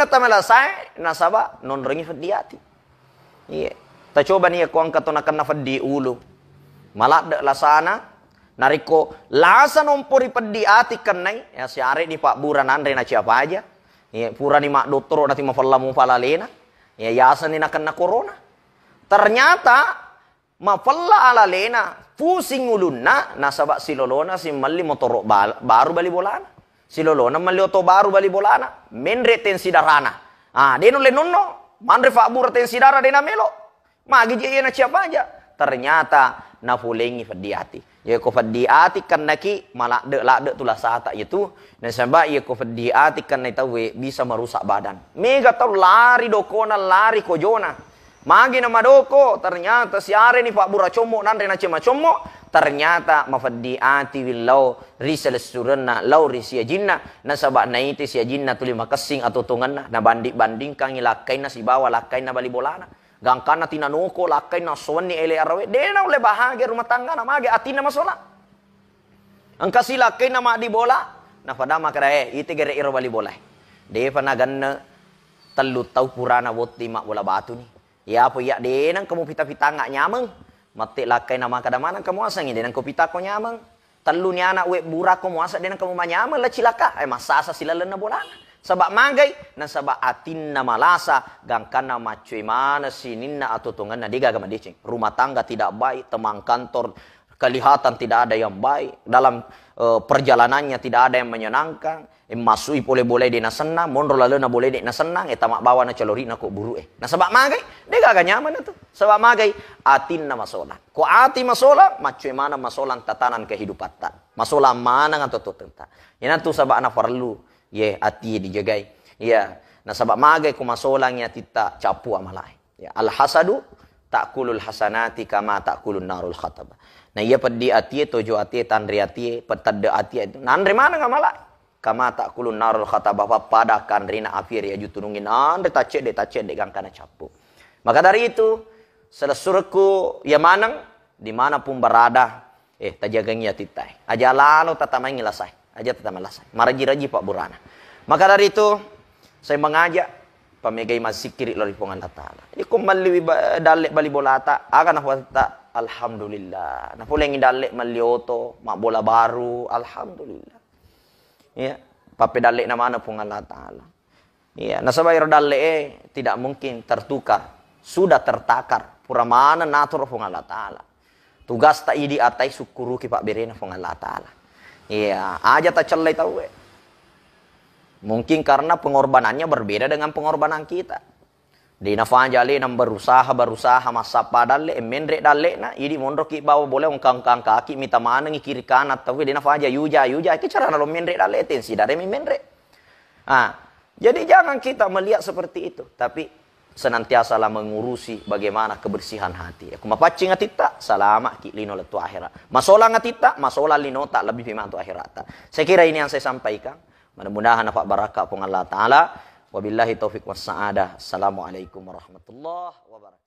na tamalasay, nasaba, non ringi fadiyati. Iya. Ta coba nih ko ang katonakan na fadi ulo. Malada lasana, nariko lasa nompori fadiyati kanay, ya si are ni Pak Buran andre na siapa aja. Iya, pura ni mak doktor nanti mafallamu falalena. Ya yasa ni nakan na corona. Ternyata mafalla ala lena pusing ulunna nasaba silolona si malli motor baru bali bolana. Silolona malli oto baru bali bolana. Menre tensi darana. Ah, deno le nonno, manre fa bura tensi darah dena melo. Magi je na siapa aja. Ternyata na pulengi fadiyati. Ya ko fadiyati kanaki malade lade tulah sata itu. Dan sebab ya ko fadiyati kan tahu bisa merusak badan. Mega tau lari dokona lari kojona. Magi na madoko, ternyata si are ni Pak Bura como nanre na cema como, ternyata mafaddiati willau risal surana lau risia jinna na sabak na iti sia jinna tuli makasing atau tungan na banding kang ilakai na si bawa lakai na bali bolana. Gangkana tinanoko lakai na suwani ele arawe, dena ule bahagia rumah tangga na magi atina masola. Ang kasi lakai na ma di bola, na padama kada iti gere iro bali bola. De panagan talu tau purana woti mak bola batu ni. Ya apa ya denang kamu pita-pita nggak nyameng. Mati lakai nama kadamana kamu asang ini denang kopita ko nyameng. Telu ni anak we burak kamu asa denang kamu manyameng lah cilaka. Masa sila lena bolana. Sabak magai na sabak atin na malasa gangkan na macui mana sininna atau tungan na diga gama dicing. Rumah tangga tidak baik, teman kantor kelihatan tidak ada yang baik. Dalam perjalanannya tidak ada yang menyenangkan. Masui boleh dia na senang, monro lalu na boleh dia na senang, tamak bawa na calori na ko buru na sabak magai, dia gak nyaman itu. Sabak magai, atin na masola. Ko ati masola, macam mana masolang tatanan kehidupan tan. Masola mana ngan tentang. Yan tu sabak na perlu, ye ati dijagai. Ya, na sabak magai ko masolangnya tita capu amalai. Ya, al hasadu takulul hasanati kama takulun narul khatabah. Nah iya pedi ati tojo ati tandri ati petada ati itu. Nandri mana ngamalai? Kama tak kulun narul kata bapak padakan rina afir ya jutunungin ande tacet de gangkana capu. Maka dari itu selesurku ya manang dimanapun berada tajagangnya titai. Aja lalu tatamai ngilasai. Aja tatamai lasai. Maraji-raji Pak Burana. Maka dari itu saya mengajak pamegai masikiri lari pongan Allah. Ini kembali dalek bali bolata akan apa alhamdulillah. Nah pulengi dalek malioto mak bola baru alhamdulillah. Ya, pape dalek na mana pun Allah Ta'ala. Ya, nasabay dalek tidak mungkin tertukar. Sudah tertakar. Pura mana natur pun Allah Ta'ala. Tugas tak idi atai sukuru ki Pak Berena pun Allah Ta'ala. Ya, aja tak celai tahu. Mungkin karena pengorbanannya berbeda dengan pengorbanan kita. Di nafan jali nam berusaha masa padale menrek dalek na idi mondro ki bawa boleh ongkang kaki mita mana ngi kiri kanan tapi di nafan aja yuja ke cara nalo menrek dalek tensi dari menrek. Jadi jangan kita melihat seperti itu, tapi senantiasalah mengurusi bagaimana kebersihan hati. Aku mapacing atita salama ki lino letu akhirat. Masola ngatita masola lino tak lebih pimantu akhirat. Saya kira ini yang saya sampaikan. Mudah-mudahan dapat barakah pun Allah Ta'ala. Wabillahi taufiq was sa'adah. Assalamualaikum warahmatullahi wabarakatuh.